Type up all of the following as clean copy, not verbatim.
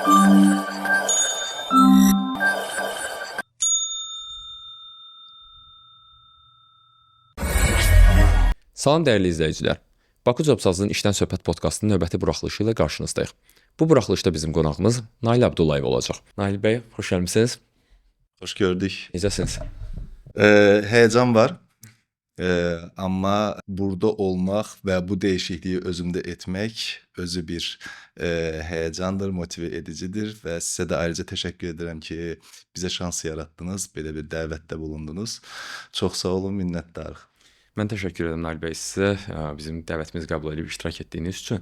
Salam dəyərli izləyicilər. Baku Cobsazın İşdən Söhbət podkastının növbəti buraxılışı ilə qarşınızdayıq. Bu buraxılışda bizim qonağımız Nail Abdullayev olacaq. Nail bəy, xoş gəlmisiniz. Hoş gördük. Necəsiniz? Heyecan var. Amma burada olmaq və bu dəyişikliyi özümdə etmək özü bir heyecandır, motive edicidir və sizə də ayrıca təşəkkür edirəm ki, bizə şans yaratdınız, belə bir dəvətdə bulundunuz. Çox sağ olun, minnətdarıq. Mən təşəkkür edirəm Nail bəy sizə bizim dəvətimizi qəbul edib iştirak etdiyiniz üçün.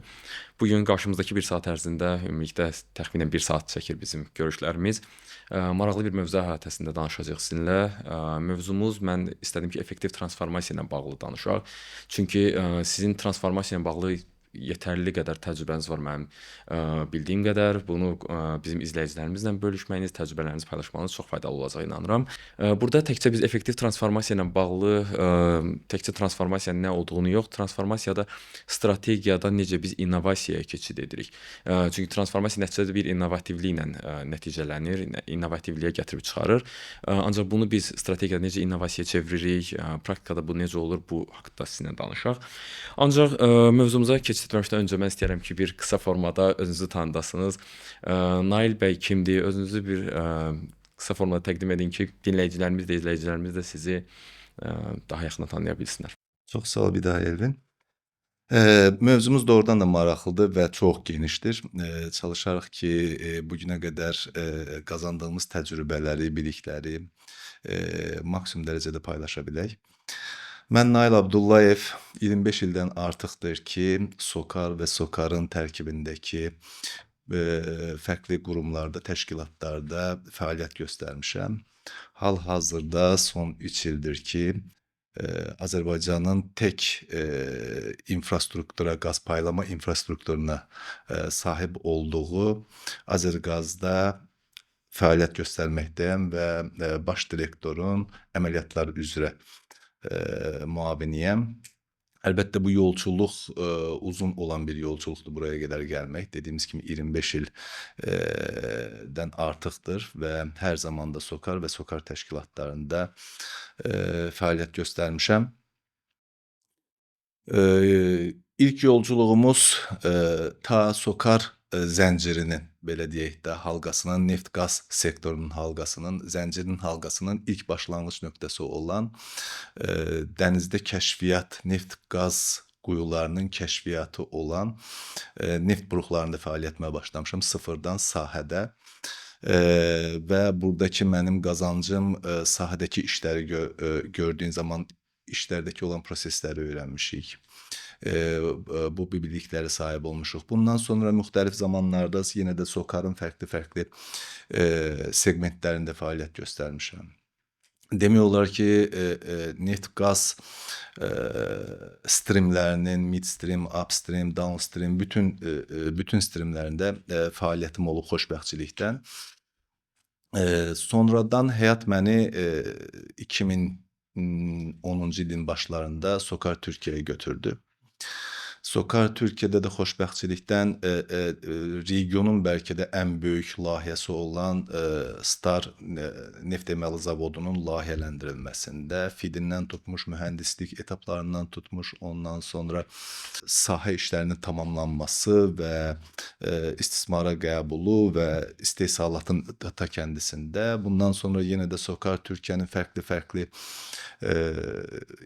Bugün qarşımızdakı bir saat ərzində ümumilikdə təxminən 1 saat çəkir bizim görüşlərimiz. Maraqlı bir mövzu əhatəsində danışacağıq sizinlə. Mövzumuz mən istədim ki, effektiv transformasiya ilə bağlı danışaq. Çünki sizin transformasiya ilə bağlı yetərli qədər təcrübəniz var mənim bildiyim qədər. Bunu bizim izləyicilərimizlə bölüşməyiniz, təcrübələrinizi paylaşmanız çox faydalı olacaq inanıram. Burada təkcə biz effektiv transformasiya ilə bağlı təkcə transformasiyanın nə olduğunu yox, transformasiyada strategiyada necə biz innovasiyaya keçid edirik. Çünki transformasiya nəticədə bir innovativliklə nəticələnir, innovativliyə gətirib çıxarır. Ancaq bunu biz strategiyada necə innovasiyaya çeviririk, praktikada bu necə olur, bu haqqında sizinlə danışaq. Ancaq mövzumuza keçid etməmişdən öncə mən istəyirəm ki, bir qısa formada özünüzü tanıdasınız. Nail bəy kimdir? Özünüzü bir qısa formada təqdim edin ki, dinləyicilərimiz də, izləyicilərimiz də sizi daha yaxından tanıya bilsinlər. Çox sağ ol bir daha Elvin. Mövzumuz doğrudan da maraqlıdır və çox genişdir. Çalışarıq ki, bugünə qədər qazandığımız təcrübələri, bilikləri maksimum dərəcədə paylaşa bilək. Mən Nail Abdullayev 25 ildən artıqdır ki, SOCAR və SOCAR'ın tərkibindəki fərqli qurumlarda, təşkilatlarda fəaliyyət göstərmişəm. Hal-hazırda son 3 ildir ki, Azərbaycanın tək infrastruktura, qaz paylama infrastrukturuna sahib olduğu Azərqazda fəaliyyət göstərməkdəyəm və baş direktorun əməliyyatlar üzrə müaviniyəm. Əlbəttə bu yolçuluq uzun olan bir yolçuluqdur buraya qədər gəlmək. Dediyimiz kimi 25 ildən artıqdır və hər zaman da SOCAR və SOCAR təşkilatlarında fəaliyyət göstərmişəm. İlk yolculuğumuz ta SOCAR zəncirinin, belə deyək də, halqasının, neft-qaz sektorunun halqasının, zəncirinin halqasının ilk başlanğıc nöqtəsi olan dənizdə kəşfiyyat, neft-qaz quyularının kəşfiyyatı olan neft buruqlarında fəaliyyətimə başlamışam sıfırdan sahədə. Və buradakı mənim qazancım sahədəki işləri gördüyün zaman işlərdəki olan prosesləri öyrənmişik. Bu biliklərə sahib olmuşuq. Bundan sonra müxtəlif zamanlarda yenə də SOCAR-ın fərqli segmentlərində fəaliyyət göstərmişəm. Demək olar ki, neft-qaz streamlərinin midstream, upstream, downstream bütün streamlərində fəaliyyətim olub xoşbəxtçilikdən. Sonradan həyat məni 2010-cu ilin başlarında SOCAR Türkiyəyə götürdü. SOCAR Türkiyədə də xoşbəxtçilikdən regionun bəlkə də ən böyük layihəsi olan Star neft emalı zavodunun layihələndirilməsində FİD-indən tutmuş, mühəndislik etaplarından tutmuş, ondan sonra sahə işlərinin tamamlanması və istismara qəbulu və istehsalatın ta kəndisində. Bundan sonra yenə də SOCAR Türkiyənin fərqli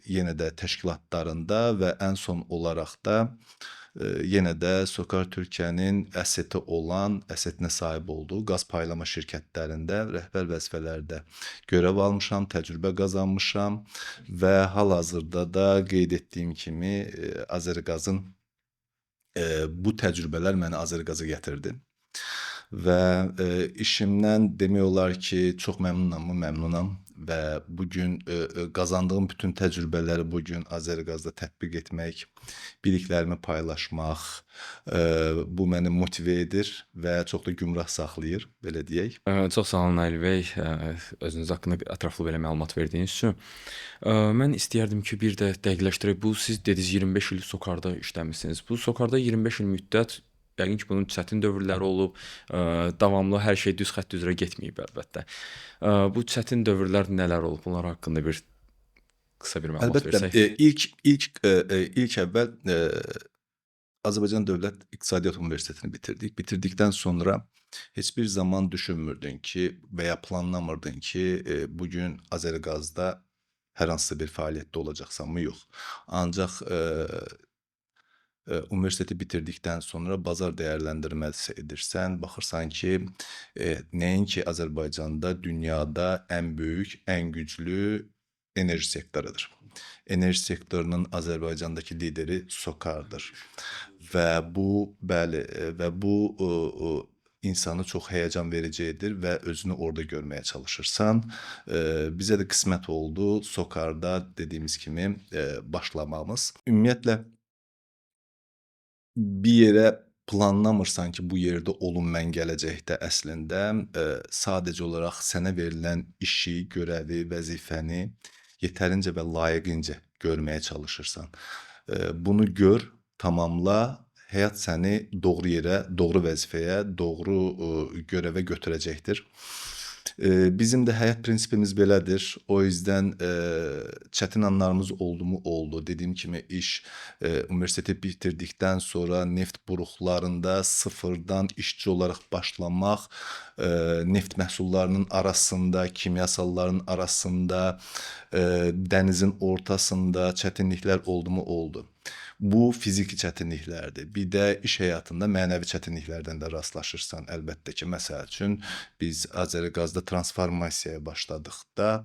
yenə də təşkilatlarında və ən son olaraq da yenə də SOCAR Türkiyənin əsətinə sahib olduğu qaz paylama şirkətlərində rəhbər vəzifələrdə görəv almışam, təcrübə qazanmışam və hal-hazırda da qeyd etdiyim kimi Azərqazın bu təcrübələr məni Azərqaza gətirdi. Və işimdən demək olar ki, çox məmnunam və bugün qazandığım bütün təcrübələri bugün Azərqazda tətbiq etmək, biliklərimi paylaşmaq, bu məni motive edir və çox da gümrah saxlayır, belə deyək. Çox sağ olun Nail bəy, özünüz haqqında ətraflı belə məlumat verdiyiniz üçün. Mən istəyərdim ki, bir də dəqiqləşdirək. Bu siz dediniz 25 il SOCAR-da işləmisiniz. Bu SOCAR-da 25 il müddət yəqin ki, bunun çətin dövrləri olub, davamlı hər şey düz xətt üzrə getməyib əlbəttə. Bu çətin dövrlər nələr olub? Bunlar haqqında qısa bir məlumat Əlbəttə, versək. ilk əvvəl Azərbaycan Dövlət İqtisadiyyat Universitetini bitirdik. Bitirdikdən sonra heç bir zaman düşünmürdün ki və ya planlamırdın ki, bu gün Azərqazda hər hansısa bir fəaliyyətdə olacaqsanmı? Yox. Ancaq universiteti bitirdikdən sonra bazar dəyərləndirməsi edirsən, baxırsan ki, nəinki Azərbaycanda, dünyada ən böyük, ən güclü enerji sektorudur. Enerji sektorunun Azərbaycandakı lideri SOCAR-dır. Və bu, bəli, və bu insanı çox həyəcan vericidir və özünü orada görməyə çalışırsan. Bizə də qismət oldu SOCAR-da dediyimiz kimi başlamamız. Ümumiyyətlə bir yerə planlamırsan ki, bu yerdə olum mən gələcəkdə əslində sadəcə olaraq sənə verilən işi, görəvi, vəzifəni yetərincə və layiqincə görməyə çalışırsan. Bunu gör, tamamla, həyat səni doğru yerə, doğru vəzifəyə, doğru görəvə götürəcəkdir. Bizim də həyat prinsipimiz belədir. O yüzden çətin anlarımız oldu mu? Oldu. Dediyim kimi iş universiteti bitirdikdən sonra neft buruqlarında sıfırdan işçi olaraq başlamaq, neft məhsullarının arasında, kimyasalların arasında, dənizin ortasında çətinliklər oldu mu? Oldu. Bu fiziki çətinliklərdir. Bir də iş həyatında mənəvi çətinliklərdən də rastlaşırsan əlbəttə ki. Məsəl üçün biz Azərqazda transformasiyaya başladıqda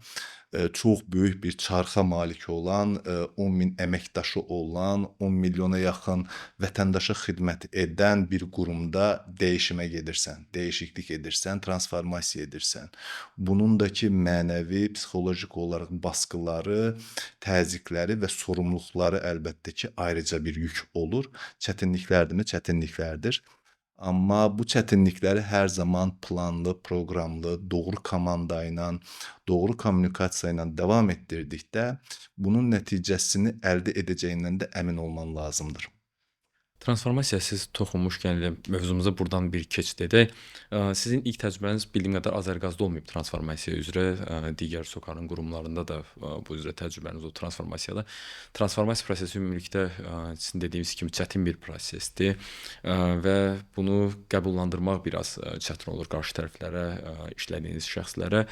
çox böyük bir çarxa malik olan, 10 min əməkdaşı olan, 10 milyona yaxın vətəndaşa xidmət edən bir qurumda dəyişimə gedirsən, dəyişiklik edirsən, transformasiya edirsən. Bunundakı mənəvi, psixolojik olaraq baskıları, təzyiqləri və sorumluluqları əlbəttə ki, ayrıca bir yük olur. Çətinliklərdirmi? Çətinliklərdir. Amma bu çətinlikləri hər zaman planlı, proqramlı, doğru komanda ilə, doğru kommunikasiya ilə davam etdirdikdə bunun nəticəsini əldə edəcəyindən də əmin olman lazımdır. Transformasiya siz toxunmuşkən elə mövzumuza buradan bir keçid edək. Sizin ilk təcrübəniz bildiyim qədər Azərqazda olmayıb transformasiya üzrə. Digər SOCAR-ın qurumlarında da bu üzrə təcrübəniz oldu transformasiyada. Transformasiya prosesi ümumilikdə sizin dediyiniz kimi çətin bir prosesdir və bunu qəbullandırmaq biraz çətin olur qarşı tərəflərə, işlədiyiniz şəxslərə.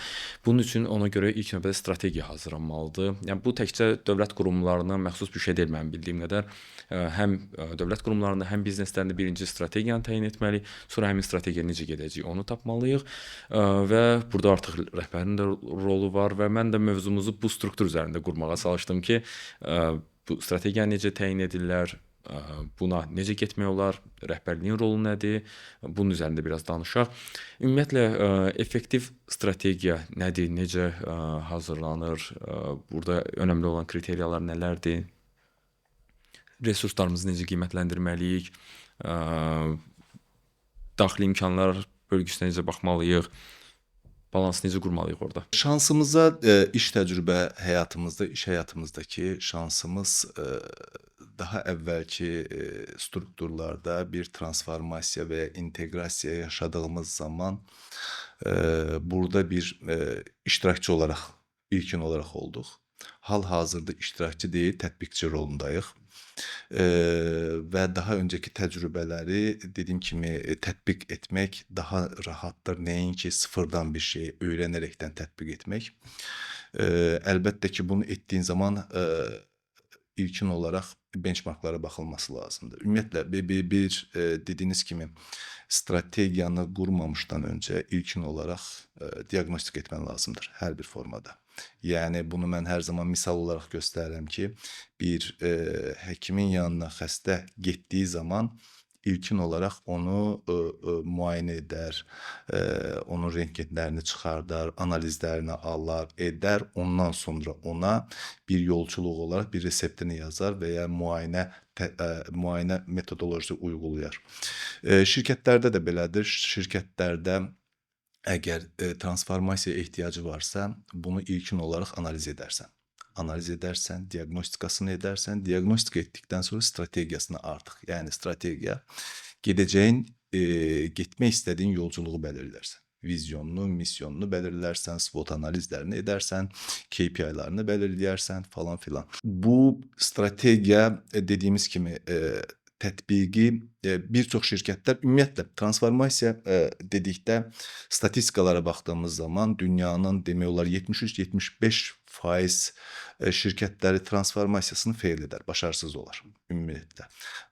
Bunun üçün ona görə ilk növbədə strategiya hazırlanmalıdır. Yəni bu təkcə dövlət qurumlarına məxsus bir şey deyil mənim bildiyim qədər. Həm dövlət qurumlarında, həm bizneslərində birinci strategiyanı təyin etməliyik, sonra həmin strategiya necə gedəcək onu tapmalıyıq və burada artıq rəhbərin də rolu var və mən də mövzumuzu bu struktur üzərində qurmağa çalışdım ki, bu strategiyanı necə təyin edirlər, buna necə getmək olar, rəhbərliyin rolu nədir, bunun üzərində biraz danışaq. Ümumiyyətlə, effektiv strategiya nədir, necə hazırlanır, burada önəmli olan kriteriyalar nələrdir? Resurslarımızı necə qiymətləndirməliyik, daxili imkanlar bölgüsünə necə baxmalıyıq, balansı necə qurmalıyıq orada? Şansımıza iş həyatımızdakı şansımız daha əvvəlki strukturlarda bir transformasiya və ya inteqrasiya yaşadığımız zaman burada bir iştirakçı olaraq, ilkin olaraq olduq. Hal-hazırda iştirakçı deyil, tətbiqçi rolundayıq. Və daha öncəki təcrübələri dediyim kimi tətbiq etmək daha rahatdır. Nəinki sıfırdan bir şey öyrənərəkdən tətbiq etmək. Əlbəttə ki, bunu etdiyin zaman ilkin olaraq benchmarklara baxılması lazımdır. Ümumiyyətlə bir dediyiniz kimi strategiyanı qurmamışdan öncə ilkin olaraq diaqnostik etmən lazımdır hər bir formada. Yəni bunu mən hər zaman misal olaraq göstərirəm ki, bir həkimin yanına xəstə getdiyi zaman ilkin olaraq onu müayinə edər, onun rentgenlərini çıxardar, analizlərini alar, edər, ondan sonra ona bir yolçuluq olaraq bir reseptini yazar və ya müayinə metodolojisi uyğulayar. Şirkətlərdə də belədir. Şirkətlərdə əgər transformasiya ehtiyacı varsa, bunu ilkin olaraq analiz edərsən. Analiz edərsən, diaqnostikasını edərsən, diaqnostika etdikdən sonra strategiyasını artıq, yəni strategiya Gedəcəyin, getmək istədiyin yolculuğu belirlərsən. Vizyonunu, misyonunu belirlərsən, SWOT analizlərini edərsən, KPI-larını belirləyərsən falan filan. Bu strategiya dediyimiz kimi tətbiqi bir çox şirkətlər ümumiyyətlə transformasiya dedikdə statistikalara baxdığımız zaman dünyanın demək olar 73-75% şirkətləri transformasiyasını feil edər, başarısız olar ümumiyyətlə.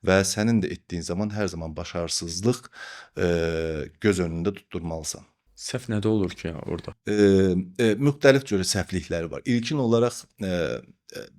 Və sənin də etdiyin zaman hər zaman başarısızlıq göz önündə tutturmalısan. Səhv nədə olur ki, orada? Müxtəlif cür səhvlikləri var. İlkin olaraq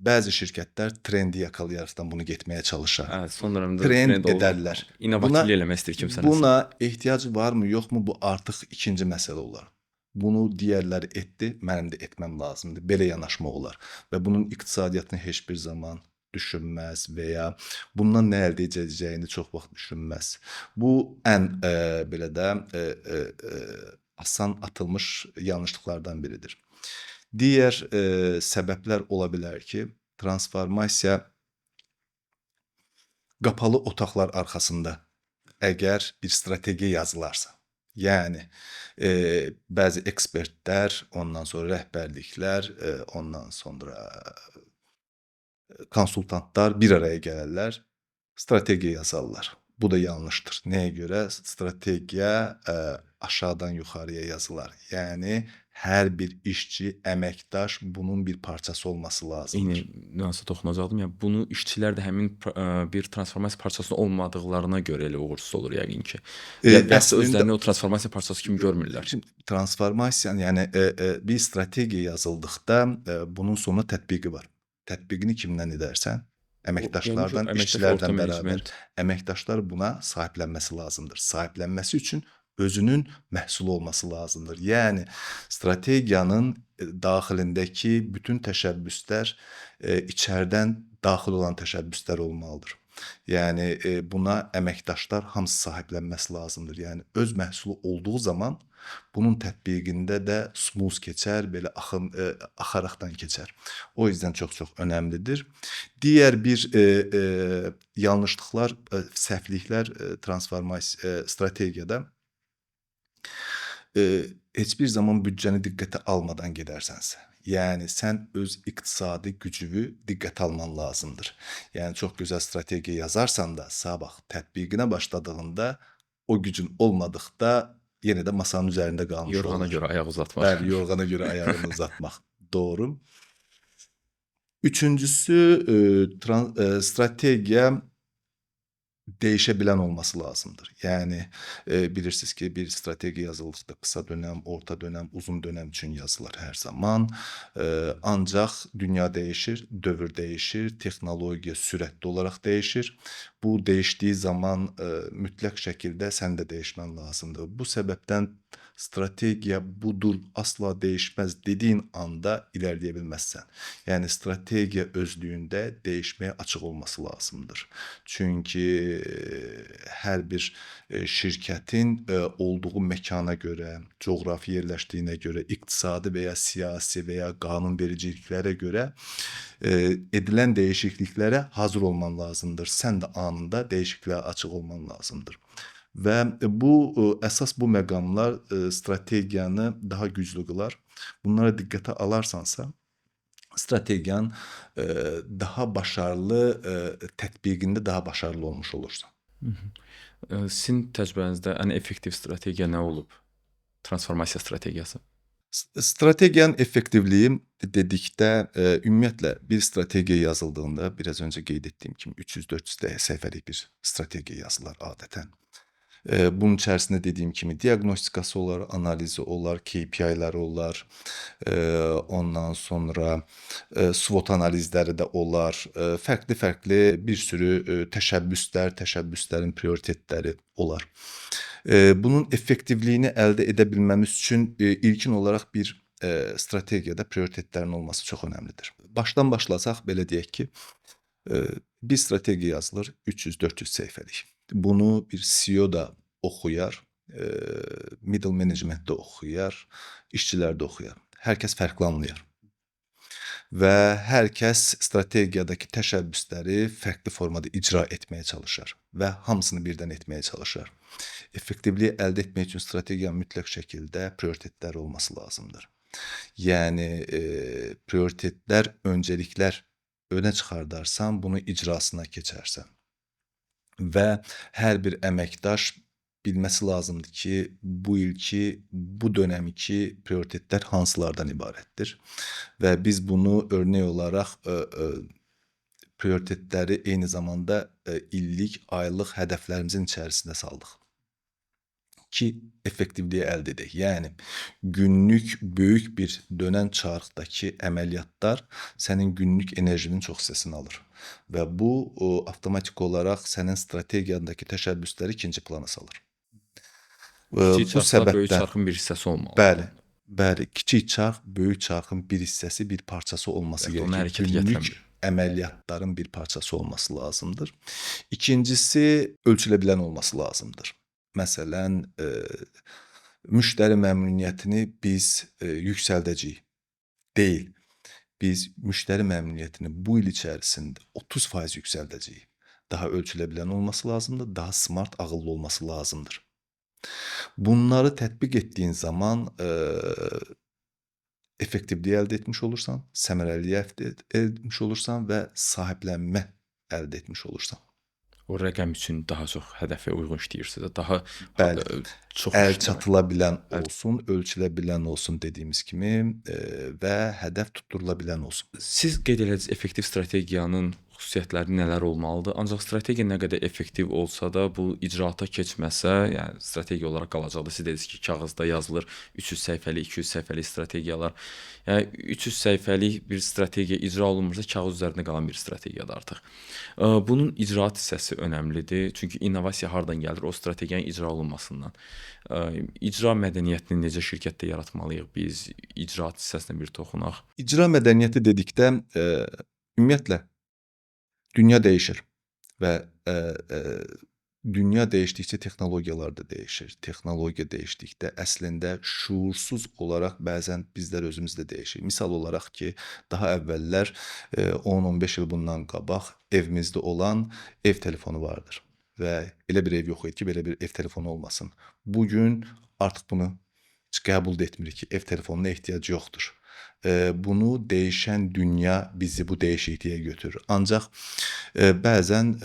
bəzi şirkətlər trendi yakalayaraqdan bunu getməyə çalışar. Hə, son dövrdə Trend edərlər. İnnovativlik eləmək istəyir kimsə. Buna ehtiyac varmı, yoxmu, bu artıq ikinci məsələ olar. Bunu digərləri etdi, mənim də etməm lazımdır. Belə yanaşmaq olar və bunun iqtisadiyyatını heç bir zaman düşünməz və ya bundan nə əldə edəcəyini çox vaxt düşünməz. Bu ən belə də asan atılmış yanlışlıqlardan biridir. Digər səbəblər ola bilər ki, transformasiya qapalı otaqlar arxasında əgər bir strategiya yazılarsa, yəni bəzi ekspertlər, ondan sonra rəhbərliklər, ondan sonra konsultantlar bir araya gələrlər, strategiya yazarlar. Bu da yanlışdır. Nəyə görə? Strategiya aşağıdan yuxarıya yazılar. Yəni hər bir işçi, əməkdaş bunun bir parçası olması lazımdır. Eyni nüansa toxunacaqdım. Yəni bunu işçilər də həmin bir transformasiya parçası olmadıqlarına görə elə uğursuz olur yəqin ki. Ya da özlərini o transformasiya parçası kimi görmürlər. Şimdi transformasiyanın, yəni bir strategiya yazıldıqda bunun sonuna tətbiqi var. Tətbiqini kimdən edərsən? Əməkdaşlardan, işçilərdən bərabər. Əməkdaşlar buna sahiblənməsi lazımdır. Sahiblənməsi üçün özünün məhsulu olması lazımdır. Yəni strategiyanın daxilindəki bütün təşəbbüslər içərdən daxil olan təşəbbüslər olmalıdır. Yəni buna əməkdaşlar hamısı sahiblənməsi lazımdır. Yəni öz məhsulu olduğu zaman bunun tətbiqində də smooth keçər, belə axaraqdan keçər. O yüzden çox önəmlidir. Digər bir yanlışlıqlar, səhvliklər transformasiya strategiyada heç bir zaman büdcəni diqqətə almadan gedərsənsə, yəni sən öz iqtisadi gücünü diqqətə alman lazımdır. Yəni çox gözəl strategiya yazarsan da, sabah tətbiqinə başladığında o gücün olmadıqda yenə də masanın üzərində qalmış olur. Yorğana görə ayaq uzatmaq. Bəli, yorğana görə ayağını uzatmaq. Doğru. Üçüncüsü strategiya dəyişə bilən olması lazımdır. Yəni bilirsiniz ki, bir strategiya yazıldıqda qısa dönəm, orta dönəm, uzun dönəm üçün yazılır hər zaman. Ancaq dünya dəyişir, dövr dəyişir, texnologiya sürətli olaraq dəyişir. Bu dəyişdiyi zaman mütləq şəkildə sən də dəyişmən lazımdır. Bu səbəbdən strategiya budur, asla dəyişməz dediyin anda ilerləyə bilməzsən. Yəni strategiya özlüyündə dəyişməyə açıq olması lazımdır. Çünki hər bir şirkətin olduğu məkana görə, coğrafi yerləşdiyinə görə, iqtisadi və ya siyasi və ya qanunvericiliklərə görə edilən dəyişikliklərə hazır olman lazımdır. Sən də anında dəyişikliyə açıq olman lazımdır. Və bu əsas bu məqamlar strategiyanı daha güclü qılar. Bunlara diqqətə alarsansa, strategiyan daha başarılı, tətbiqində daha başarılı olmuş olursan. Sizin təcrübənizdə ən effektiv strategiya nə olub? Transformasiya strategiyası. Strategiyanın effektivliyi dedikdə ümumiyyətlə bir strategiya yazıldığında biraz öncə qeyd etdiyim kimi 300-400 səhifəlik bir strategiya yazılır adətən. Bunun içərisində dediyim kimi diaqnostikası olar, analizi olar, KPI-ləri olar, ondan sonra SWOT analizləri də olar, fərqli bir sürü təşəbbüslər, təşəbbüslərin prioritetləri olar. Bunun effektivliyini əldə edə bilməmiz üçün ilkin olaraq bir strategiyada prioritetlərin olması çox önəmlidir. Başdan başlasaq belə deyək ki, bir strategiya yazılır 300-400 səhifəlik. Bunu bir CEO da oxuyar, middle management də oxuyar, işçilər də oxuyar. Hər kəs fərqli anlayar. və hər kəs strategiyadakı təşəbbüsləri fərqli formada icra etməyə çalışar və hamısını birdən etməyə çalışar. Effektivliyi əldə etmək üçün strategiyanın mütləq şəkildə prioritetləri olması lazımdır. Yəni prioritetlər, öncəliklər önə çıxardarsan, bunu icrasına keçərsən və hər bir əməkdaş bilməsi lazımdır ki, bu ilki, bu dönəmki prioritetlər hansılardan ibarətdir və biz bunu örnək olaraq prioritetləri eyni zamanda illik, aylıq hədəflərimizin içərisinə saldıq ki, effektivliyi əldə edək. Yəni günlük böyük bir dönən çarxdakı əməliyyatlar sənin günlük enerjinin çox hissəsini alır və bu avtomatik olaraq sənin strategiyandakı təşəbbüsləri ikinci plana salır. Kiçik Bu çarxlar böyük səbəbdən çarxın bir hissəsi olmalıdır. bəli, bəli, kiçik çarx böyük çarxın bir hissəsi, bir parçası olması Evet, onu gərəkir. hərəkətə Günlük gətirəmir. əməliyyatların bir parçası olması lazımdır. İkincisi, ölçülə bilən olması lazımdır. Məsələn, müştəri məmnuniyyətini biz yüksəldəcəyik. Deyil. Biz müştəri məmnuniyyətini bu il içərisində 30% yüksəldəcəyik. Daha ölçülə bilən olması lazımdır, daha smart, ağıllı olması lazımdır. Bunları tətbiq etdiyin zaman effektivliyi əldə etmiş olursan, səmərəliliyi əldə etmiş olursan və sahiblənmə əldə etmiş olursan. O rəqəm üçün daha çox hədəfə uyğun işləyirsinizsə, daha Bəli. çox Əl işləmək. çatıla bilən olsun, ölçülə bilən olsun dediyimiz kimi və hədəf tutturula bilən olsun. Siz qeyd elədiniz effektiv strategiyanın xüsusiyyətləri nələr olmalıdır? Ancaq strategiya nə qədər effektiv olsa da, bu icraata keçməsə, yəni strategiya olaraq qalacaqdır. Siz dediniz ki, kağızda yazılır 300 səhifəlik, 200 səhifəlik strategiyalar. Yəni 300 səhifəlik bir strategiya icra olunmursa, kağız üzərində qalan bir strategiyadır artıq. Bunun icraat hissəsi önəmlidir. Çünki innovasiya hardan gəlir? O strategiyanın icra olunmasından. İcra mədəniyyətini necə şirkətdə yaratmalıyıq biz? İcraat hissəsinə bir toxunaq. İcra mədəniyyəti dedikdə ümumiyyətlə dünya dəyişir və dünya dəyişdikcə texnologiyalar da dəyişir. Texnologiya dəyişdikdə əslində şuursuz olaraq bəzən bizlər özümüz də dəyişirik. Misal olaraq ki, daha əvvəllər 10-15 il bundan qabaq evimizdə olan ev telefonu vardır və elə bir ev yox idi ki, belə bir ev telefonu olmasın. Bu gün artıq bunu heç qəbul da etmirik ki, ev telefonuna ehtiyac yoxdur. Bunu dəyişən dünya bizi bu dəyişikliyə götürür. Ancaq bəzən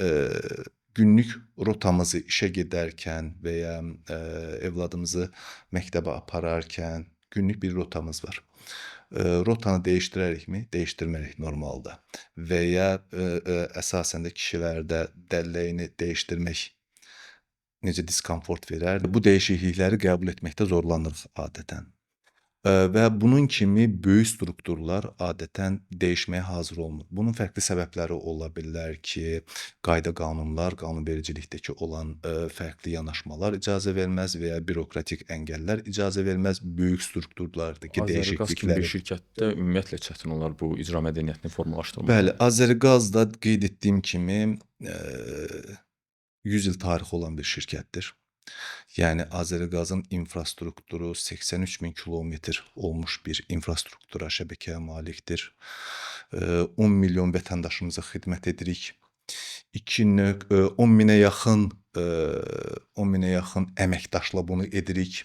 günlük rotamızı işə gedərkən və ya evladımızı məktəbə apararkən günlük bir rotamız var. Rotanı dəyişdirərikmi? Dəyişdirmərik normalda. Və ya əsasən də kişilərdə dəlləyini dəyişdirmək necə diskomfort verər? Bu dəyişiklikləri qəbul etməkdə zorlanırıq adətən. Və bunun kimi böyük strukturlar adətən dəyişməyə hazır olmur. Bunun fərqli səbəbləri ola bilər ki, qayda-qanunlar, qanunvericilikdəki olan fərqli yanaşmalar icazə verməz və ya bürokratik əngəllər icazə verməz böyük strukturlardakı Azəriqaz kimi bir dəyişiklikləri. şirkətdə ümumiyyətlə çətin olar bu icra mədəniyyətini formalaşdırmaq. Bəli, Azəriqazda qeyd etdiyim kimi 100 il tarixi olan bir şirkətdir. Yəni Azəriqazın infrastrukturu 83 min kilometr olmuş bir infrastruktura, şəbəkəyə malikdir. 10 milyon vətəndaşımıza xidmət edirik. 10 minə yaxın əməkdaşla bunu edirik.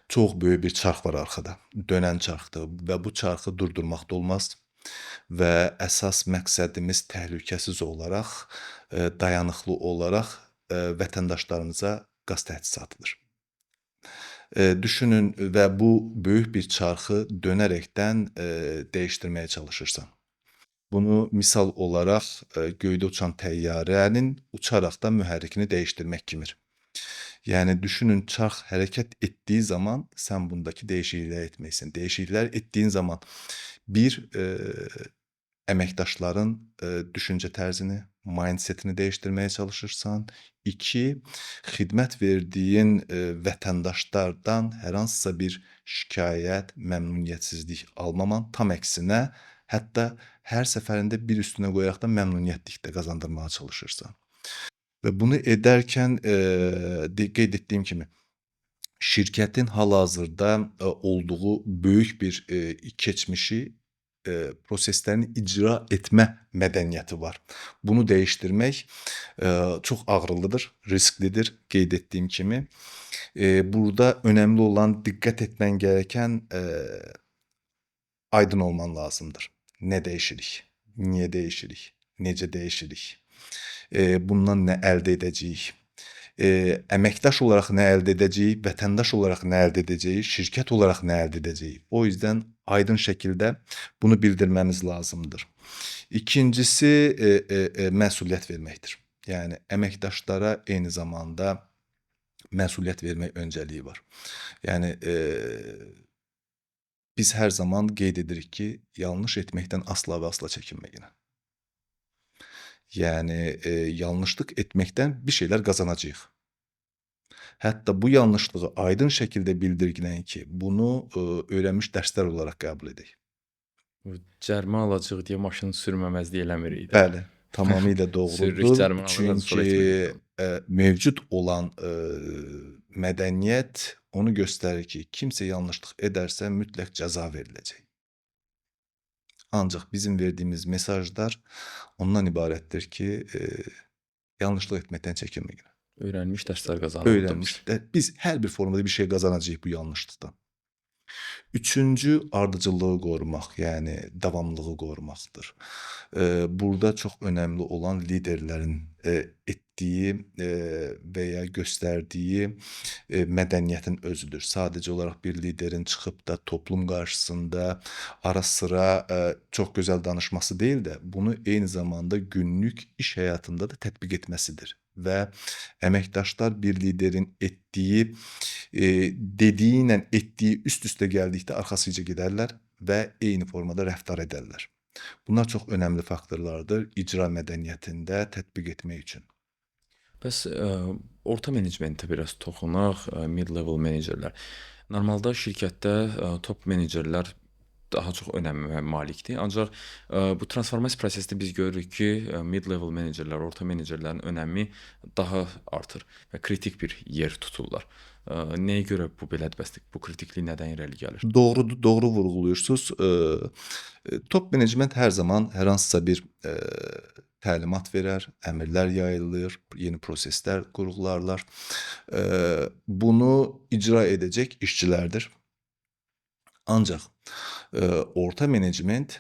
Çox böyük bir çarx var arxada. Dönən çarxdır və bu çarxı durdurmaq da olmaz. Və əsas məqsədimiz təhlükəsiz olaraq, dayanıqlı olaraq vətəndaşlarımıza qaz təchizatıdır. Düşünün və bu böyük bir çarxı dönərəkdən dəyişdirməyə çalışırsan. Bunu misal olaraq göydə uçan təyyarənin uçaraqdan mühərrikini dəyişdirmək kimir. Yəni düşünün çarx hərəkət etdiyi zaman sən bundakı dəyişikliklər etməksən. Dəyişikliklər etdiyin zaman bir əməkdaşların düşüncə tərzini, mindsetini dəyişdirməyə çalışırsan. 2, xidmət verdiyin vətəndaşlardan hər hansısa bir şikayət, məmnuniyyətsizlik almaman, tam əksinə, hətta hər səfərində bir üstünə qoyaraq da məmnuniyyətlik də qazandırmağa çalışırsan. Və bunu edərkən qeyd etdiyim kimi şirkətin hal-hazırda olduğu böyük bir keçmişi proseslərini icra etmə mədəniyyəti var. Bunu dəyişdirmək çox ağrılıdır, risklidir, qeyd etdiyim kimi. Burada önəmli olan diqqət etmən gərəkən aydın olman lazımdır. Nə dəyişirik? Niyə dəyişirik? Necə dəyişirik? Bundan nə əldə edəcəyik? Əməkdaş olaraq nə əldə edəcəyik? Vətəndaş olaraq nə əldə edəcəyik? Şirkət olaraq nə əldə edəcəyik? O yüzden aydın şəkildə bunu bildirməmiz lazımdır. İkincisi məsuliyyət verməkdir. Yəni əməkdaşlara eyni zamanda məsuliyyət vermək öncəliyi var. Yəni biz hər zaman qeyd edirik ki, yanlış etməkdən asla və asla çəkinməyin. Yəni yanlışlıq etməkdən bir şeylər qazanacağıq. Hətta bu yanlışlığı aydın şəkildə bildirgilən ki, bunu öyrənmiş dərslər olaraq qəbul edək. Bu cərimə alacağıq deyə maşın sürməməzlik eləmirik də. Bəli, tamamilə Sürürük, doğrudur. cərimə alırıq, sonra Çünki etmirik. mövcud olan mədəniyyət onu göstərir ki, kimsə yanlışlıq edərsə mütləq cəza veriləcək. Ancaq bizim verdiyimiz mesajlar ondan ibarətdir ki, yanlışlıq etməkdən çəkinməyin. Öyrənmiş dərslər qazanırıq. Öyrənmiş. Biz hər bir formada bir şey qazanacağıq bu yanlışlıqdan. Üçüncü, ardıcıllığı qorumaq, yəni davamlılığı qorumaqdır. Burada çox önəmli olan liderlərin etdiyi və ya göstərdiyi mədəniyyətin özüdür. Sadəcə olaraq bir liderin çıxıb da toplum qarşısında ara sıra çox gözəl danışması deyil də, bunu eyni zamanda günlük iş həyatında da tətbiq etməsidir. Və əməkdaşlar bir liderin etdiyi, dediyi ilə etdiyi üst-üstə gəldikdə arxasıca gedərlər və eyni formada rəftar edərlər. Bunlar çox önəmli faktorlardır icra mədəniyyətində tətbiq etmək üçün. Bəs orta menecmentə biraz toxunaq, mid-level menecerlər. Normalda şirkətdə top menecerlər daha çox önəmə malikdir. Ancaq bu transformasiya prosesində biz görürük ki, mid-level menecerlər, orta menecerlərin önəmi daha artır və kritik bir yer tuturlar. Nəyə görə bu belədir? Bəs bu kritiklik nədən irəli gəlir? Doğrudur, doğru vurğulayırsınız. Top menecment hər zaman hər hansısa bir təlimat verər, əmrlər yayılır, yeni proseslər qurğularlar. Bunu icra edəcək işçilərdir. Ancaq orta menecment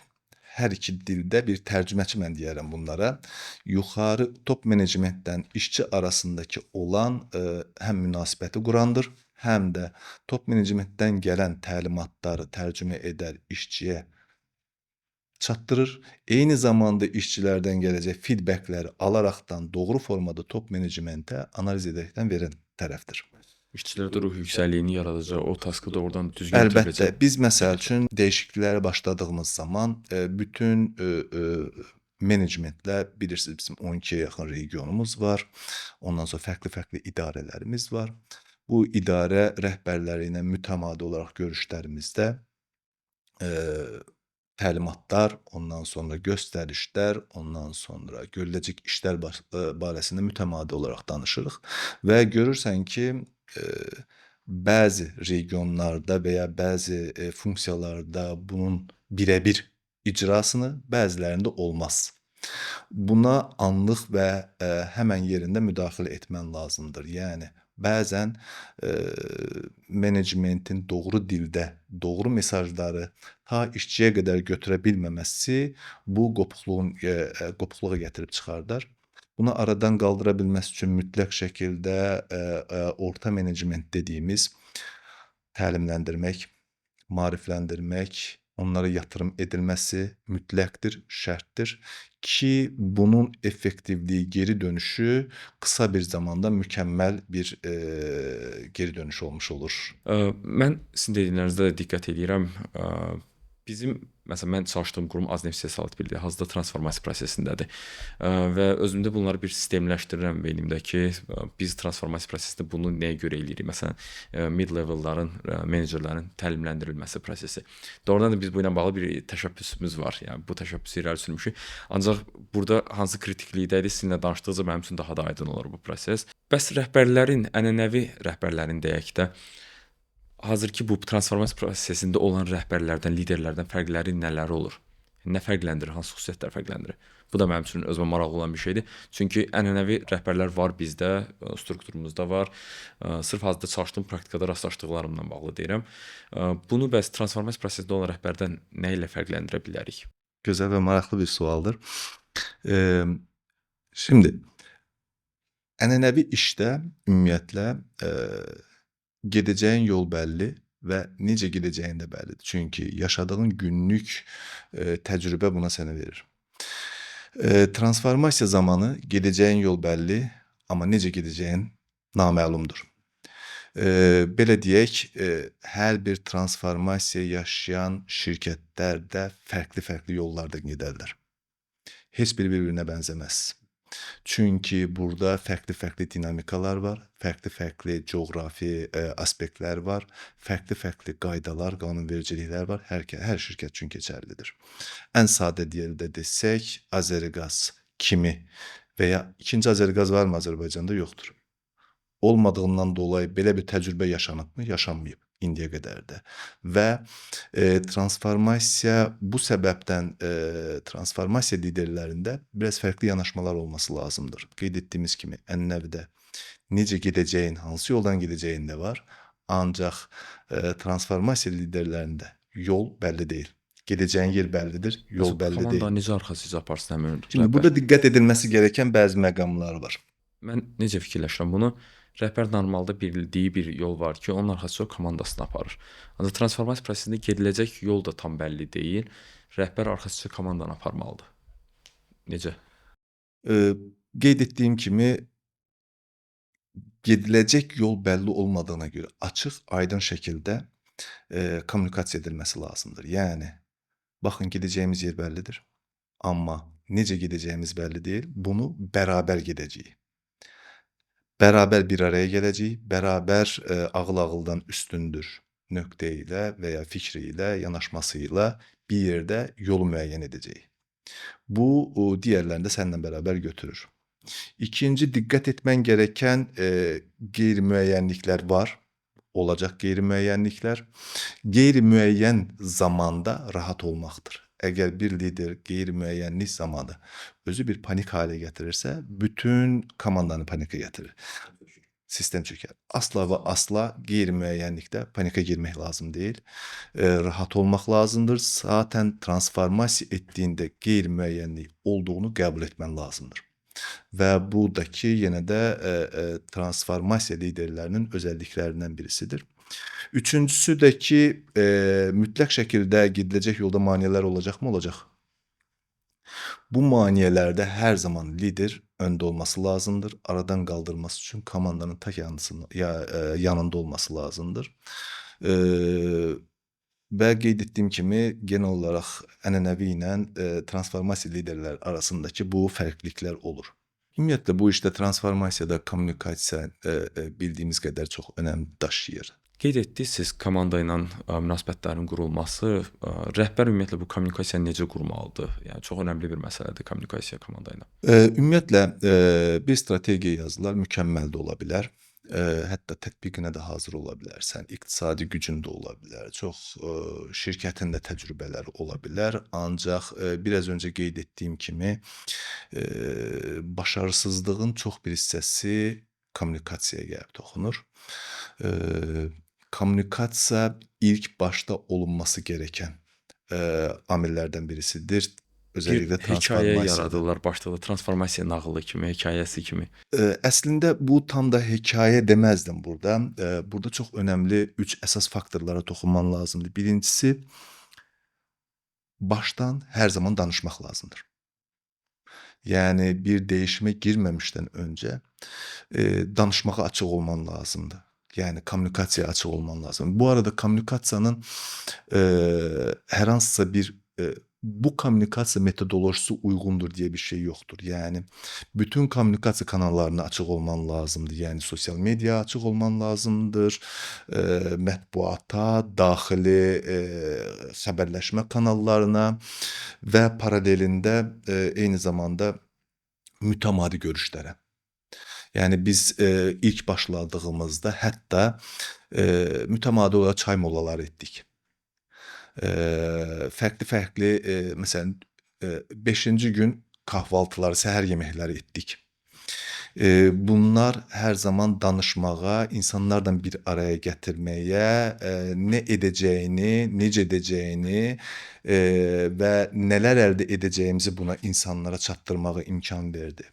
hər iki dildə bir tərcüməçi mən deyərəm bunlara. Yuxarı top menecmentdən işçi arasındakı olan həm münasibəti qurandır, həm də top menecmentdən gələn təlimatları tərcümə edər, işçiyə çatdırır. Eyni zamanda işçilərdən gələcək feedbackləri alaraqdan doğru formada top menecmentə analiz edərəkdən verən tərəfdir. İşçilərdə ruh yüksəkliyini yaradacaq, o taskı doğrudan düzgün Əlbəttə, itiriləcək. biz məsəl üçün dəyişikliklərə başladığımız zaman bütün menecmentlə bilirsiniz bizim 12-yə yaxın regionumuz var. Ondan sonra fərqli-fərqli idarələrimiz var. Bu idarə rəhbərləri ilə mütəmadi olaraq görüşlərimizdə təlimatlar, ondan sonra göstərişlər, ondan sonra görüləcək işlər barəsində mütəmadi olaraq danışırıq və görürsən ki, bəzi regionlarda və ya bəzi funksiyalarda bunun birəbir icrasını, bəzilərində olmaz. Buna anlıq və həmən yerində müdaxilə etmən lazımdır. Yəni bəzən menecmentin doğru dildə, doğru mesajları ta işçiyə qədər götürə bilməməsi bu qopuqluğa gətirib çıxardar. Bunu aradan qaldıra bilməsi üçün mütləq şəkildə orta menecment dediyimiz təlimləndirmək, maarifləndirmək, onlara yatırım edilməsi mütləqdir, şərtdir ki, bunun effektivliyi, geri dönüşü qısa bir zamanda mükəmməl bir geri dönüş olmuş olur. Mən sizin dediklərinizdə də diqqət edirəm. Bizim, məsələn, mən çalışdığım qurum Azneft İstehsalat Birliyi hazırda transformasiya prosesindədir. Və özümdə bunları bir sistemləşdirirəm beynimdə ki, biz transformasiya prosesində bunu nəyə görə eləyirik? Məsələn, mid-level'ların, menecerlərin təlimləndirilməsi prosesi. Doğrudan da biz bu ilə bağlı bir təşəbbüsümüz var. Yəni bu təşəbbüsü irəli sürmüşük. Ancaq burada hansı kritiklikdədir, sizinlə danışdıqca mənim üçün daha da aydın olur bu proses. Bəs rəhbərlərin, ənənəvi rəhbərlərin deyək də, hazırki bu transformasiya prosesində olan rəhbərlərdən, liderlərdən fərqləri nələr olur? Nə fərqləndirir, hansı xüsusiyyətlər fərqləndirir? Bu da mənim üçün özümə maraqlı olan bir şeydir. Çünki ənənəvi rəhbərlər var bizdə, strukturumuzda var. Sırf hazırda çalışdığım praktikada rastlaşdıqlarımla bağlı deyirəm. Bunu bəs transformasiya prosesində olan rəhbərdən nə ilə fərqləndirə bilərik? Güzel ve maraqlı bir sualdır. Eee, Şimdi ənənəvi işdə ümumiyyətlə gedəcəyin yol bəlli və necə gedəcəyin də bəllidir. Çünki yaşadığın günlük təcrübə buna sənə verir. Transformasiya zamanı gedəcəyin yol bəlli, amma necə gedəcəyin naməlumdur. Belə deyək, hər bir transformasiya yaşayan şirkətlər də fərqli-fərqli yollardan gedərlər. Heç biri bir-birinə bənzəməz. Çünki burada fərqli-fərqli dinamikalar var, fərqli-fərqli coğrafi aspektlər var, fərqli-fərqli qaydalar, qanunvericiliklər var. Hər şirkət üçün keçərlidir. Ən sadə dildə desək, Azəriqaz kimi və ya ikinci Azəriqaz varmı Azərbaycanda? Yoxdur. Olmadığından dolayı belə bir təcrübə yaşanıbmı? Yaşanmayıb indiyə qədər də. Və transformasiya bu səbəbdən transformasiya liderlərində biraz fərqli yanaşmalar olması lazımdır. Qeyd etdiyimiz kimi ənənəvidə necə gedəcəyin, hansı yoldan gedəcəyin də var. Ancaq transformasiya liderlərində yol bəlli deyil. Gedəcəyin yer bəllidir, yol bəlli deyil. Komanda necə arxasıca aparsın həmin Şimdi rəhbər? burada diqqət edilməsi gerəkən bəzi məqamlar var. Mən necə fikirləşirəm bunu? Rəhbər normalda bildiyi bir yol var ki, onun arxasıca komandasını aparır. Ancaq transformasiya prosesində gediləcək yol da tam bəlli deyil. Rəhbər arxasıca komandanı aparmalıdır. Necə? Qeyd etdiyim kimi gediləcək yol bəlli olmadığına görə açıq, aydın şəkildə kommunikasiya edilməsi lazımdır. Yəni baxın gedəcəyimiz yer bəllidir, amma necə gedəcəyimiz bəlli deyil. Bunu bərabər gedəcəyik. Bərabər bir araya gələcəyik, bərabər ağıl ağıldan üstündür nöqtə ilə və ya fikri ilə, yanaşması ilə bir yerdə yolu müəyyən edəcəyik. Bu digərlərini də səninlə bərabər götürür. İkinci, diqqət etmən gerəkən qeyri-müəyyənliklər var. Olacaq qeyri-müəyyənliklər. Qeyri-müəyyən zamanda rahat olmaqdır. Əgər bir lider qeyri-müəyyənlik zamanı özü bir panik halə gətirirsə, bütün komandanı panikə gətirir. Sistem çökər. Asla və asla qeyri-müəyyənlikdə panikə girmək lazım deyil. Rahat olmaq lazımdır. Zaten transformasiya etdiyində qeyri-müəyyənlik olduğunu qəbul etmən lazımdır. Və buradakı yenə də transformasiya liderlərinin özəlliklərindən birisidir. Üçüncüsü də ki, mütləq şəkildə gediləcək yolda maneələr olacaqmı? Olacaq. Bu maneələrdə hər zaman lider öndə olması lazımdır. Aradan qaldırması üçün komandanın ta yanında olması lazımdır. Və qeyd etdiyim kimi, genel olaraq ənənəvi ilə transformasiya liderlər arasındakı bu fərqliliklər olur. Ümumiyyətlə bu işdə transformasiyada kommunikasiya bildiyimiz qədər çox önəm daşıyır. Qeyd etdiniz, siz komanda ilə münasibətlərin qurulması, rəhbər ümumiyyətlə bu kommunikasiyanı necə qurmalıdır? Yəni çox önəmli bir məsələdir kommunikasiya komanda ilə. Ümumiyyətlə bir strategiya yazılar mükəmməl də ola bilər. Hətta tətbiqinə də hazır ola bilərsən. İqtisadi gücün də ola bilər. Çox şirkətin də təcrübələri ola bilər. Ancaq biraz öncə qeyd etdiyim kimi başarısızlığın çox bir hissəsi kommunikasiyaya gəlib toxunur. Kommunikasiya ilk başda olunması gerəkən amillərdən birisidir. Özəlliklə Bir hekayə transformasiyada. yaradırlar başda da transformasiya nağılı kimi, hekayəsi kimi. Əslində bu tam da hekayə deməzdim burada. Burada çox önəmli 3 əsas faktorlara toxunman lazımdır. Birincisi, başdan hər zaman danışmaq lazımdır. Yəni bir dəyişmə girməmişdən öncə danışmağa açıq olman lazımdır. Yəni kommunikasiyaya açıq olman lazımdır. Bu arada kommunikasiyanın hər hansısa bir bu kommunikasiya metodolojisi uyğundur deyə bir şey yoxdur. Yəni bütün kommunikasiya kanallarına açıq olman lazımdır. Yəni sosial mediaya açıq olman lazımdır. Mətbuata, daxili xəbərləşmə kanallarına və paralelində eyni zamanda mütəmadi görüşlərə. Yəni biz ilk başladığımızda hətta mütəmadi olaraq çay molaları etdik. Fərqli-fərqli, məsələn, 5-ci gün kahvaltıları, səhər yeməkləri etdik. Bunlar hər zaman danışmağa, insanlarla bir araya gətirməyə, nə edəcəyini, necə edəcəyini, və nələr əldə edəcəyimizi buna insanlara çatdırmağa imkan verdi.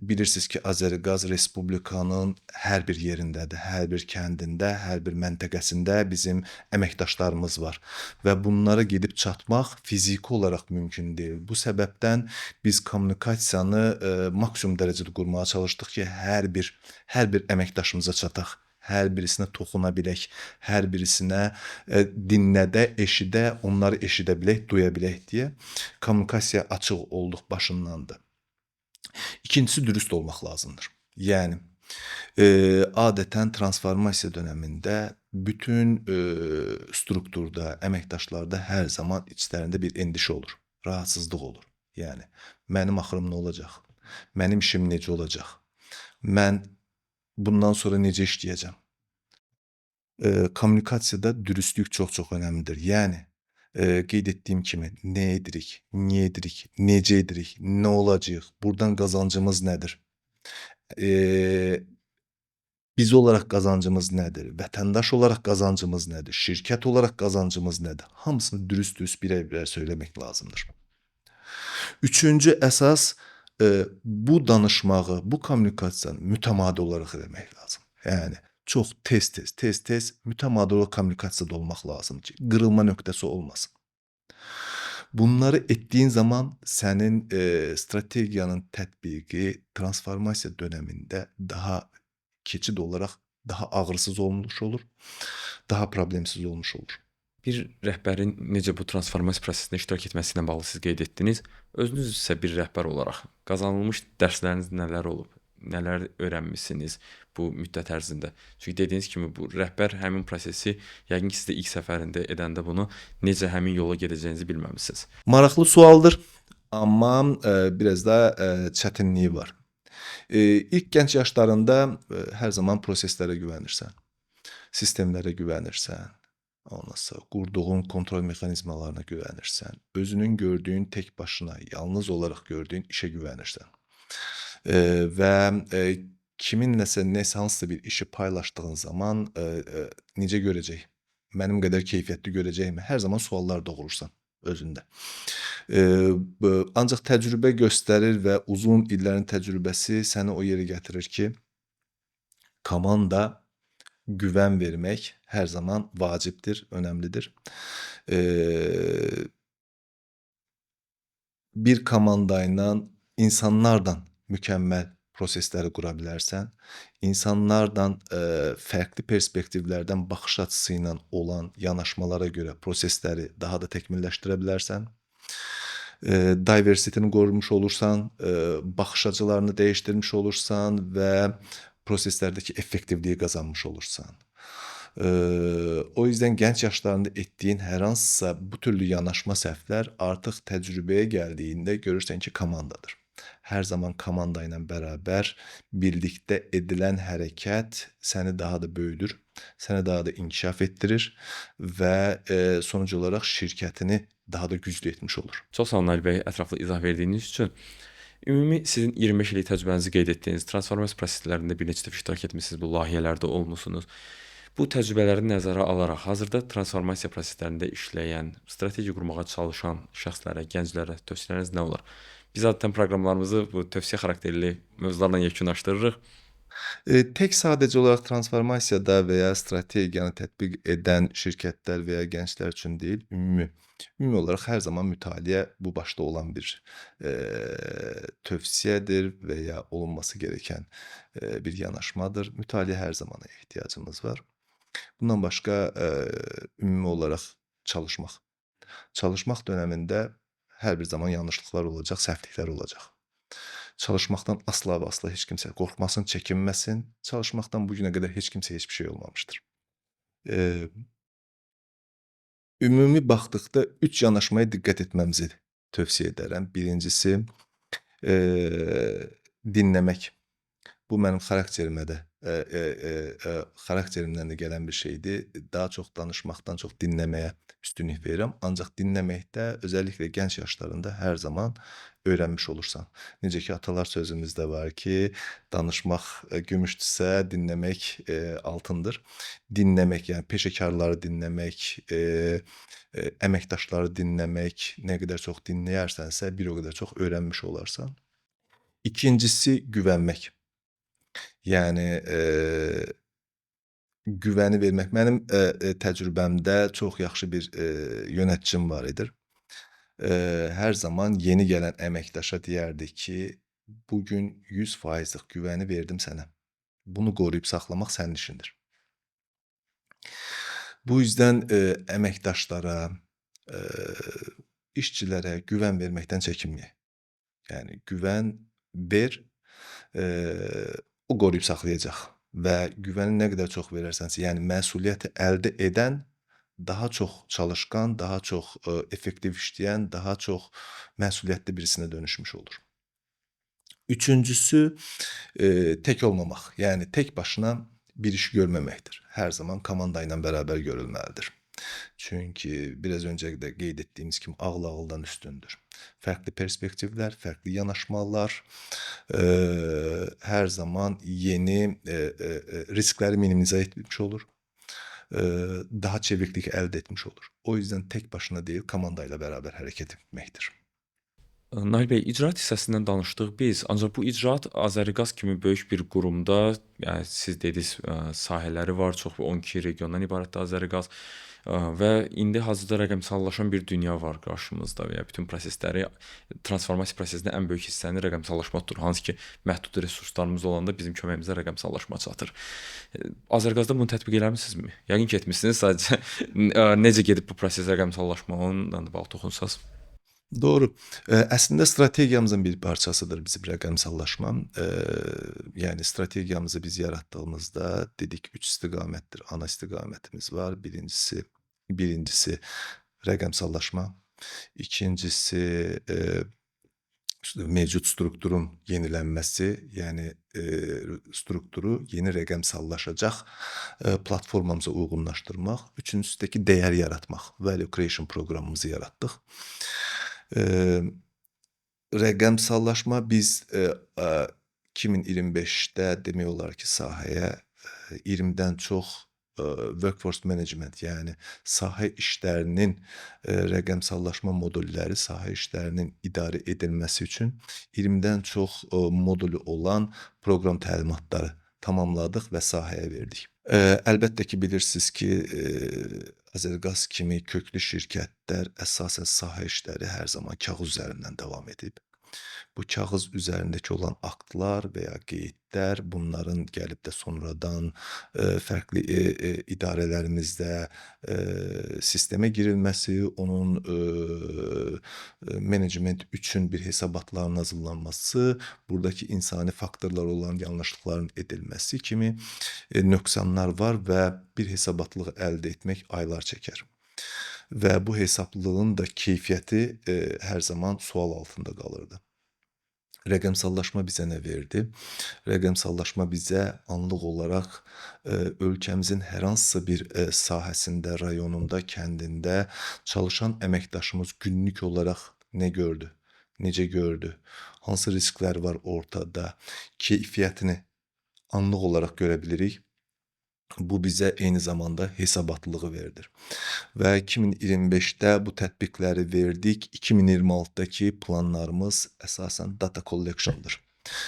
Bilirsiniz ki, Azəriqaz Respublikanın hər bir yerindədir, hər bir kəndində, hər bir məntəqəsində bizim əməkdaşlarımız var və bunlara gedib çatmaq fiziki olaraq mümkün deyil. Bu səbəbdən biz kommunikasiyanı maksimum dərəcədə qurmağa çalışdıq ki, hər bir əməkdaşımıza çataq, hər birisinə toxuna bilək, hər birisinə dinlədə, eşidə, onları eşidə bilək, duya bilək deyə kommunikasiyaya açıq olduq başındandır. İkincisi dürüst olmaq lazımdır. Yəni adətən transformasiya dönəmində bütün strukturda, əməkdaşlarda hər zaman içlərində bir endişə olur, rahatsızlıq olur. Yəni mənim axırım nə olacaq? Mənim işim necə olacaq? Mən bundan sonra necə işləyəcəm? Kommunikasiyada dürüstlük çox-çox önəmlidir. Yəni qeyd etdiyim kimi nə edirik, niyə edirik, necə edirik, nə olacağıq, burdan qazancımız nədir? Biz olaraq qazancımız nədir? Vətəndaş olaraq qazancımız nədir? Şirkət olaraq qazancımız nədir? Hamısını dürüst-dürüst birər-birər söyləmək lazımdır. Üçüncü əsas bu danışmağı, bu kommunikasiyanı mütəmadi olaraq eləmək lazım. Yəni çox tez-tez mütəmadi olaraq kommunikasiyada olmaq lazımdır ki, qırılma nöqtəsi olmasın. Bunları etdiyin zaman sənin strategiyanın tətbiqi transformasiya dönəmində daha keçid olaraq daha ağrısız olmuş olur, daha problemsiz olmuş olur. Bir rəhbərin necə bu transformasiya prosesində iştirak etməsi ilə bağlı siz qeyd etdiniz. Özünüz isə bir rəhbər olaraq qazanılmış dərsləriniz nələr olub? Nələr öyrənmisiniz bu müddət ərzində? Çünki dediyiniz kimi bu rəhbər həmin prosesi yəqin ki, siz də ilk səfərində edəndə bunu necə həmin yola gedəcəyinizi bilməmisiniz. Maraqlı sualdır, amma biraz da çətinliyi var. İlk gənc yaşlarında hər zaman proseslərə güvənirsən, sistemlərə güvənirsən, ondan sonra qurduğun kontrol mexanizmalarına güvənirsən, özünün gördüyün tək başına, yalnız olaraq gördüyün işə güvənirsən. Və kiminləsə hansısa bir işi paylaşdığın zaman necə görəcək? Mənim qədər keyfiyyətli görəcəkmi? Hər zaman suallar doğurursan özündə. Ancaq təcrübə göstərir və uzun illərin təcrübəsi səni o yerə gətirir ki, komanda güvən vermək hər zaman vacibdir, önəmlidir. Bir komanda ilə insanlarla mükəmməl prosesləri qura bilərsən. İnsanlarla fərqli perspektivlərdən baxış açısı ilə olan yanaşmalara görə prosesləri daha da təkmilləşdirə bilərsən. Diversitini qorumuş olursan, baxış açılarını dəyişdirmiş olursan və proseslərdəki effektivliyi qazanmış olursan. O yüzden gənc yaşlarında etdiyin hər hansısa bu türlü yanaşma səhvlər artıq təcrübəyə gəldiyində görürsən ki, komandadır. Hər zaman komanda ilə bərabər birlikdə edilən hərəkət səni daha da böyüdür, səni daha da inkişaf etdirir və sonuc olaraq şirkətini daha da güclü etmiş olur. Çox sağ olun Ali bəy, ətraflı izah verdiyiniz üçün. Ümumi sizin 25 illik təcrübənizi qeyd etdiyiniz transformasiya proseslərində bir neçə dəfə iştirak etmisiniz, bu layihələrdə olmusunuz. Bu təcrübələri nəzərə alaraq hazırda transformasiya proseslərində işləyən, strateji qurmağa çalışan şəxslərə, gənclərə tövsiyələriniz nə olar? Biz adətən proqramlarımızı bu tövsiyə xarakterli mövzularla yekunlaşdırırıq. Tək sadəcə olaraq transformasiyada və ya strategiyanı tətbiq edən şirkətlər və ya gənclər üçün deyil, ümumi olaraq hər zaman mütaliə bu başda olan bir tövsiyədir və ya olunması gerəkən bir yanaşmadır. Mütaliə hər zamana ehtiyacımız var. Bundan başqa ümumi olaraq çalışmaq. Çalışmaq dönəmində hər bir zaman yanlışlıqlar olacaq, səhvliklər olacaq. Çalışmaqdan asla və asla heç kimsə qorxmasın, çəkinməsin. Çalışmaqdan bugünə qədər heç kimsə heç bir şey olmamışdır. Ümumi baxdıqda 3 yanaşmaya diqqət etməmizi tövsiyə edərəm. Birincisi dinləmək. Bu mənim xarakterimə də, xarakterimdən də gələn bir şeydir. Daha çox danışmaqdan çox dinləməyə üstünlük verirəm. Ancaq dinləməkdə, özəlliklə gənc yaşlarında hər zaman öyrənmiş olursan. Necə ki, atalar sözümüzdə var ki, danışmaq gümüşdürsə, dinləmək altındır. Dinləmək, yəni peşəkarları dinləmək, əməkdaşları dinləmək, nə qədər çox dinləyərsənsə, bir o qədər çox öyrənmiş olarsan. İkincisi güvənmək. Yəni, güvəni vermək. Mənim, təcrübəmdə çox yaxşı bir, yönəticim var idi. Hər zaman yeni gələn əməkdaşa deyərdi ki, bu gün 100%'lik güvəni verdim sənə. Bunu qoruyub saxlamaq sənin işindir. Bu yüzden əməkdaşlara, işçilərə güvən verməkdən çəkinməyək. Yəni güvən ver, o qoruyub saxlayacaq və güvəni nə qədər çox verərsənsə, yəni məsuliyyəti əldə edən daha çox çalışqan, daha çox effektiv işləyən, daha çox məsuliyyətli birisinə dönüşmüş olur. Üçüncüsü, tək olmamaq. Yəni tək başına bir iş görməməkdir. Hər zaman komanda ilə bərabər görülməlidir. Çünki biraz öncə də qeyd etdiyimiz kimi ağıl ağıldan üstündür. Fərqli perspektivlər, fərqli yanaşmalar hər zaman yeni riskləri minimizə etmiş olur. Daha çeviklik əldə etmiş olur. O yüzden tek başına deyil, komanda ilə bərabər hərəkət etməkdir. Nail bəy, icraat hissəsindən danışdıq biz, ancaq bu icraat Azəriqaz kimi böyük bir qurumda, yəni siz dediniz, sahələri var, çox 12 regiondan ibarətdir Azəriqaz və indi hazırda rəqəmsallaşan bir dünya var qarşımızda və ya bütün prosesləri, transformasiya prosesində ən böyük hissəni rəqəmsallaşma tutur. Hansı ki, məhdud resurslarımız olanda bizim köməyimizə rəqəmsallaşma çatır. Azəriqazda bunu tətbiq eləmisinizmi? Yəqin ki, etmisiniz, sadəcə necə gedib bu proses rəqəmsallaşma, ondan da bağlı toxunsanız. Doğru. Əslində strategiyamızın bir parçasıdır bizim rəqəmsallaşma. Yəni strategiyamızı biz yaratdığımızda dedik 3 istiqamətdir. Ana istiqamətimiz var. Birincisi rəqəmsallaşma. İkincisi mevcut strukturun yenilənməsi, yəni strukturu yeni rəqəmsallaşacaq platformamıza uyğunlaşdırmaq. Üçüncüsü də ki, dəyər yaratmaq. Value creation proqramımızı yaratdıq. Rəqəmsallaşma biz 2025-də demək olar ki, sahəyə 20-dən çox workforce management, yəni sahə işlərinin rəqəmsallaşma modulləri, sahə işlərinin idarə edilməsi üçün 20-dən çox modulu olan proqram təlimatları tamamladıq və sahəyə verdik. Əlbəttə ki, bilirsiniz ki, Azəriqaz kimi köklü şirkətlər əsasən sahə işləri hər zaman kağız üzərindən davam edib. Bu kağız üzərindəki olan aktlar və ya qeydlər, bunların gəlib də sonradan fərqli idarələrimizdə sistemə girilməsi, onun menecment üçün bir hesabatların hazırlanması, buradakı insani faktorlar olan yanlışlıqların edilməsi kimi nöqsanlar var və bir hesabatlıq əldə etmək aylar çəkər. Və bu hesablığın da keyfiyyəti hər zaman sual altında qalırdı. Rəqəmsallaşma bizə nə verdi? Rəqəmsallaşma bizə anlıq olaraq ölkəmizin hər hansısa bir sahəsində, rayonunda, kəndində çalışan əməkdaşımız günlük olaraq nə gördü? Necə gördü? Hansı risklər var ortada? Keyfiyyətini anlıq olaraq görə bilirik. Bu bizə eyni zamanda hesabatlılığı verdir. Və 2025-də bu tətbiqləri verdik. 2026-dakı planlarımız əsasən data collection'dır.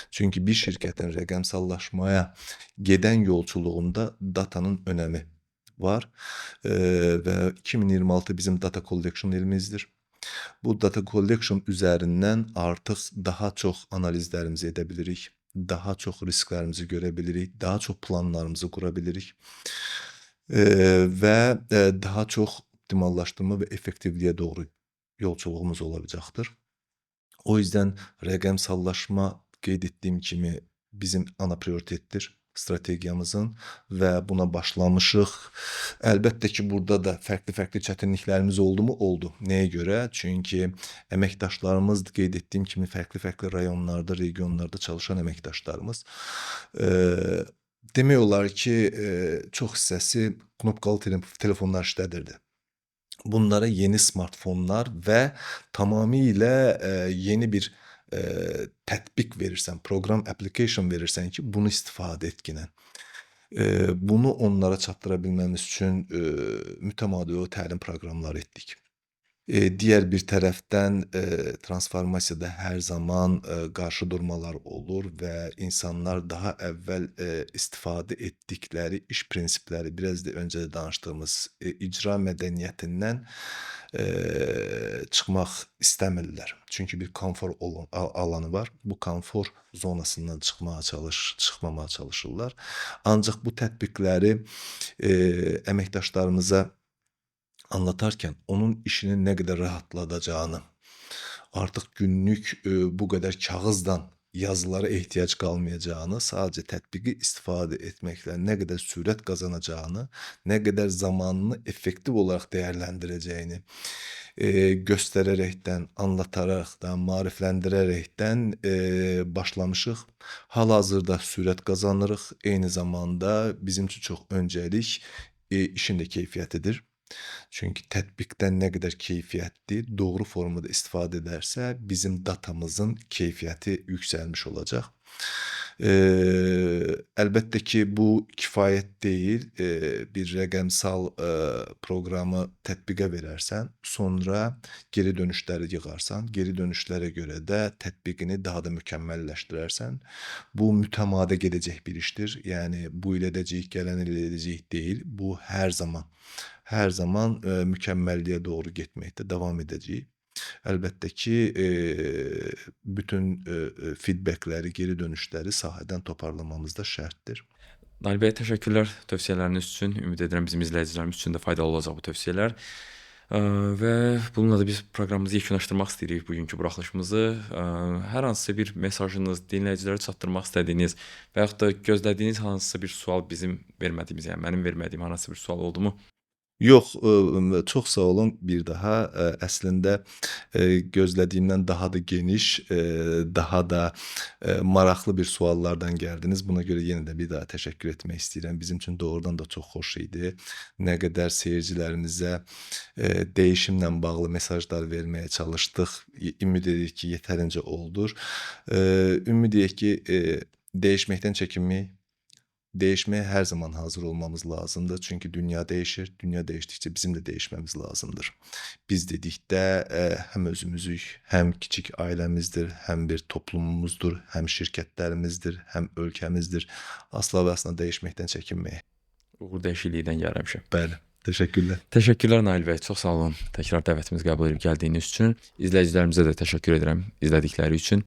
Çünki bir şirkətin rəqəmsallaşmaya gedən yolculuğunda datanın önəmi var və 2026 bizim data collection ilimizdir. Bu data collection üzərindən artıq daha çox analizlərimizi edə bilirik. Daha çox risklərimizi görə bilirik, daha çox planlarımızı qura bilirik və daha çox optimallaşdırma və effektivliyə doğru yolculuğumuz olacaqdır. O yüzden rəqəmsallaşma qeyd etdiyim kimi bizim ana prioritetdir. strategiyamızın və buna başlamışıq. Əlbəttə ki, burada da fərqli-fərqli çətinliklərimiz oldu mu? Oldu. Nəyə görə? Çünki əməkdaşlarımız qeyd etdiyim kimi fərqli-fərqli rayonlarda, regionlarda çalışan əməkdaşlarımız demək olar ki, çox hissəsi knopkalı telefonlar işlədirdi. Bunlara yeni smartfonlar və tamamilə yeni bir tətbiq verirsən, program, application verirsən ki, bunu istifadə etginən. Bunu onlara çatdıra bilməmiz üçün mütəmadi o təlim proqramları etdik. Digər bir tərəfdən transformasiyada hər zaman qarşıdurmalar olur və insanlar daha əvvəl istifadə etdikləri iş prinsipləri, biraz da öncə də danışdığımız icra mədəniyyətindən çıxmaq istəmirlər. Çünki bir konfor alanı var. Bu konfor zonasından çıxmamağa çalışırlar. Ancaq bu tətbiqləri əməkdaşlarımıza anlatarkən onun işini nə qədər rahatladacağını, artıq günlük bu qədər kağızdan yazılara ehtiyac qalmayacağını, sadəcə tətbiqi istifadə etməklə nə qədər sürət qazanacağını, nə qədər zamanını effektiv olaraq dəyərləndirəcəyini göstərərəkdən, anlataraqdan, maarifləndirərəkdən başlamışıq. Hal-hazırda sürət qazanırıq. Eyni zamanda bizim üçün çox öncəlik işin də keyfiyyətidir. Çünki tətbiqdən nə qədər keyfiyyətli, doğru formada istifadə edərsə, bizim datamızın keyfiyyəti yüksəlmiş olacaq. Əlbəttə ki, bu kifayət deyil. Bir rəqəmsal proqramı tətbiqə verərsən, sonra geri dönüşləri yığarsan, geri dönüşlərə görə də tətbiqini daha da mükəmməlləşdirərsən. Bu mütəmadi gedəcək bir işdir. Yəni bu il edəcəyik, gələn il edəcəyik deyil. Bu hər zaman mükəmməlliyə doğru getməkdə davam edəcəyik. Əlbəttə ki, bütün feedbackləri, geri dönüşləri sahədən toparlamamız da şərtdir. Nail bəy, təşəkkürlər tövsiyələriniz üçün. Ümid edirəm bizim izləyicilərimiz üçün də faydalı olacaq bu tövsiyələr. Və bununla da biz proqramımızı yekunlaşdırmaq istəyirik bugünkü buraxılışımızı. Hər hansısa bir mesajınız, dinləyicilərə çatdırmaq istədiyiniz və yaxud da gözlədiyiniz hansısa bir sual bizim vermədiyimiz, yəni mənim vermədiyim hansısa bir sual oldu mu? Yox, çox sağ olun bir daha. Əslində gözlədiyimdən daha da geniş, daha da maraqlı bir suallardan gəldiniz. Buna görə yenə də bir daha təşəkkür etmək istəyirəm. Bizim üçün doğrudan da çox xoş idi. Nə qədər seyircilərimizə dəyişimlə bağlı mesajlar verməyə çalışdıq. Ümid edirik ki, yetərincə oldur. Ümid edirik ki, dəyişməkdən çəkinməyək. Dəyişməyə hər zaman hazır olmamız lazımdır. Çünki dünya dəyişir. Dünya dəyişdikcə bizim də dəyişməmiz lazımdır. Biz dedikdə həm özümüzük, həm kiçik ailəmizdir, həm bir toplumumuzdur, həm şirkətlərimizdir, həm ölkəmizdir. Asla və asla dəyişməkdən çəkinməyək. Uğur dəyişiklikdən gəlir həmişə. Bəli, təşəkkürlər. Təşəkkürlər Nail bəy, çox sağ olun. Təkrar dəvətimizi qəbul edib gəldiyiniz üçün. İzləyicilərimizə də təşəkkür edirəm izlədikləri üçün.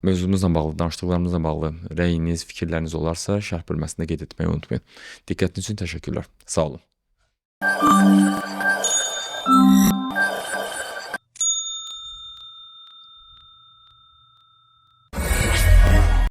Mövzumuzla bağlı, danışdıqlarımızla bağlı rəyiniz, fikirləriniz olarsa şərh bölməsində qeyd etməyi unutmayın. Diqqətiniz üçün təşəkkürlər. Sağ olun.